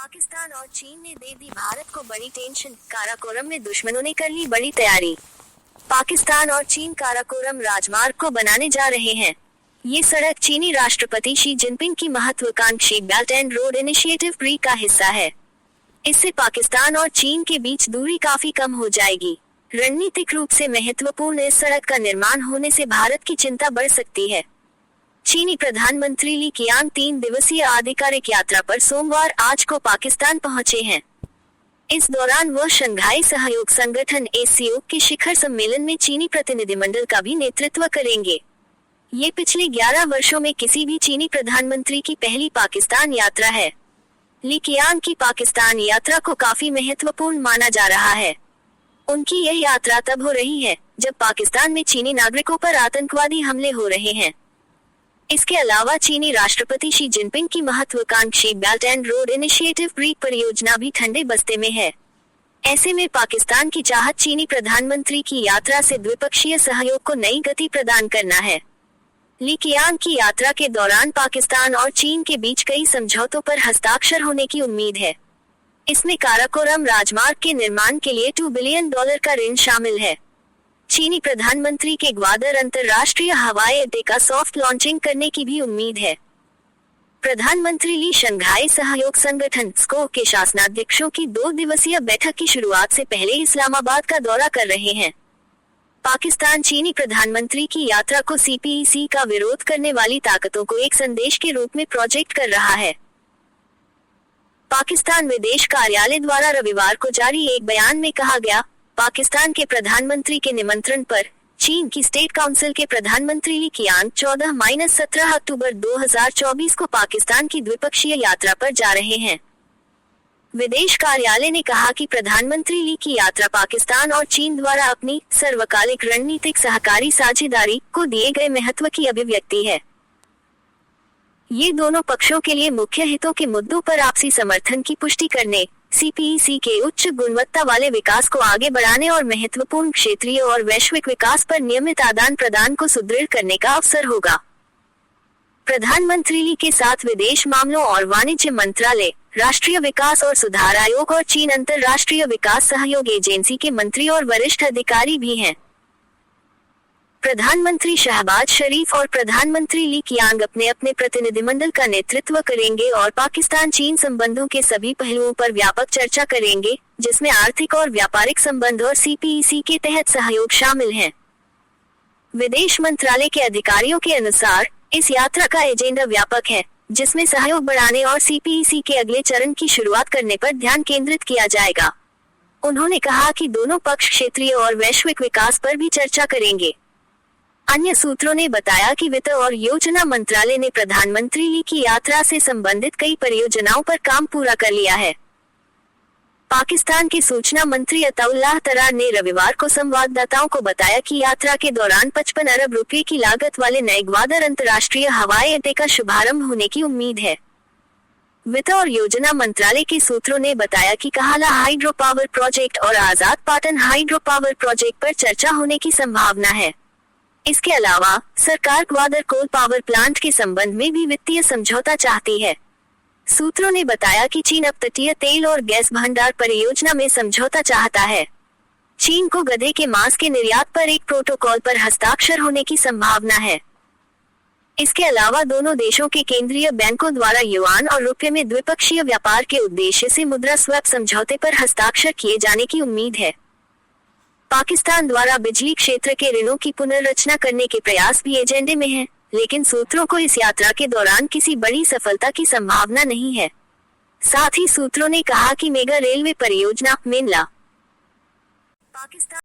पाकिस्तान और चीन ने दे दी भारत को बड़ी टेंशन, काराकोरम में दुश्मनों ने कर ली बड़ी तैयारी। पाकिस्तान और चीन काराकोरम राजमार्ग को बनाने जा रहे हैं। ये सड़क चीनी राष्ट्रपति शी जिनपिंग की महत्वाकांक्षी belt and road initiative pre का हिस्सा है। इससे पाकिस्तान और चीन के बीच दूरी काफी कम हो जाएगी। रणनीतिक रूप से महत्वपूर्ण इस सड़क का निर्माण होने से भारत की चिंता बढ़ सकती है। चीनी प्रधानमंत्री ली कीयांग 3 दिवसीय आधिकारिक यात्रा पर सोमवार आज को पाकिस्तान पहुंचे हैं। इस दौरान वह शंघाई सहयोग संगठन ASEAN के शिखर सम्मेलन में चीनी प्रतिनिधिमंडल का भी नेतृत्व करेंगे। ये पिछले 11 वर्षों में किसी भी चीनी प्रधानमंत्री की पहली पाकिस्तान यात्रा है। ली कीयांग की पाकिस्तान यात्रा को काफी महत्वपूर्ण माना जा रहा है। उनकी यह यात्रा तब हो रही है जब पाकिस्तान में चीनी नागरिकों पर आतंकवादी हमले हो रहे हैं। इसके अलावा चीनी राष्ट्रपति शी जिनपिंग की महत्वाकांक्षी belt and road initiative pre परियोजना भी ठंडे बस्ते में है। ऐसे में पाकिस्तान की चाहत चीनी प्रधानमंत्री की यात्रा से द्विपक्षीय सहयोग को नई गति प्रदान करना है। ली कीयांग की यात्रा के दौरान पाकिस्तान और चीन के बीच कई समझौतों पर हस्ताक्षर होने की उम्मीद है। इसमें काराकोरम राजमार्ग के निर्माण के लिए $2 बिलियन का ऋण शामिल है। चीनी प्रधानमंत्री के ग्वादर अंतर्राष्ट्रीय हवाई अड्डे का सॉफ्ट लॉन्चिंग करने की भी उम्मीद है। प्रधानमंत्री ली शंघाई सहयोग संगठन SCO के शासनाध्यक्षों की 2 दिवसीय बैठक की शुरुआत से पहले इस्लामाबाद का दौरा कर रहे हैं। पाकिस्तान चीनी प्रधानमंत्री की यात्रा को CPEC का विरोध करने वाली ताकतों को एक संदेश के रूप में प्रोजेक्ट कर रहा है। पाकिस्तान विदेश कार्यालय द्वारा रविवार को जारी एक बयान में कहा गया, पाकिस्तान के प्रधानमंत्री के निमंत्रण पर चीन की स्टेट काउंसिल के प्रधानमंत्री ली कीयांग 14-17 अक्टूबर 2024 को पाकिस्तान की द्विपक्षीय यात्रा पर जा रहे हैं। विदेश कार्यालय ने कहा कि प्रधानमंत्री ली की यात्रा पाकिस्तान और चीन द्वारा अपनी सर्वकालिक रणनीतिक सहकारी साझेदारी को दिए गए महत्व की अभिव्यक्ति है। ये दोनों पक्षों के लिए मुख्य हितों के मुद्दों पर आपसी समर्थन की पुष्टि करने, CPEC के उच्च गुणवत्ता वाले विकास को आगे बढ़ाने और महत्वपूर्ण क्षेत्रीय और वैश्विक विकास पर नियमित आदान प्रदान को सुदृढ़ करने का अवसर होगा। प्रधानमंत्री ली के साथ विदेश मामलों और वाणिज्य मंत्रालय, राष्ट्रीय विकास और सुधार आयोग और चीन अंतर्राष्ट्रीय विकास सहयोग एजेंसी के मंत्री और वरिष्ठ अधिकारी भी हैं। प्रधानमंत्री शहबाज शरीफ और प्रधानमंत्री ली कीयांग अपने अपने प्रतिनिधिमंडल का नेतृत्व करेंगे और पाकिस्तान चीन संबंधों के सभी पहलुओं पर व्यापक चर्चा करेंगे, जिसमें आर्थिक और व्यापारिक संबंध और CPEC के तहत सहयोग शामिल हैं। विदेश मंत्रालय के अधिकारियों के अनुसार इस यात्रा का एजेंडा व्यापक है, जिसमें सहयोग बढ़ाने और CPEC के अगले चरण की शुरुआत करने पर ध्यान केंद्रित किया जाएगा। उन्होंने कहा कि दोनों पक्ष क्षेत्रीय और वैश्विक विकास पर भी चर्चा करेंगे। अन्य सूत्रों ने बताया कि वित्त और योजना मंत्रालय ने प्रधानमंत्री ली की यात्रा से संबंधित कई परियोजनाओं पर काम पूरा कर लिया है। पाकिस्तान के सूचना मंत्री अताउल्लाह तरार ने रविवार को संवाददाताओं को बताया कि यात्रा के दौरान 55 अरब रुपए की लागत वाले नए ग्वादर अंतर्राष्ट्रीय हवाई अड्डे का शुभारंभ होने की उम्मीद है। वित्त और योजना मंत्रालय के सूत्रों ने बताया कि कहाला हाइड्रो पावर प्रोजेक्ट और आजाद पाटन हाइड्रो पावर प्रोजेक्ट पर चर्चा होने की संभावना है। इसके अलावा सरकार ग्वादर कोल पावर प्लांट के संबंध में भी वित्तीय समझौता चाहती है। सूत्रों ने बताया कि चीन अब तटीय तेल और गैस भंडार परियोजना में समझौता चाहता है। चीन को गधे के मांस के निर्यात पर एक प्रोटोकॉल पर हस्ताक्षर होने की संभावना है। इसके अलावा दोनों देशों के केंद्रीय बैंकों द्वारा युआन और रुपये में द्विपक्षीय व्यापार के उद्देश्य से मुद्रा स्वैप समझौते पर हस्ताक्षर किए जाने की उम्मीद है। पाकिस्तान द्वारा बिजली क्षेत्र के ऋणों की पुनर्रचना करने के प्रयास भी एजेंडे में हैं, लेकिन सूत्रों को इस यात्रा के दौरान किसी बड़ी सफलता की संभावना नहीं है। साथ ही सूत्रों ने कहा कि मेगा रेलवे परियोजना मेनला पाकिस्तान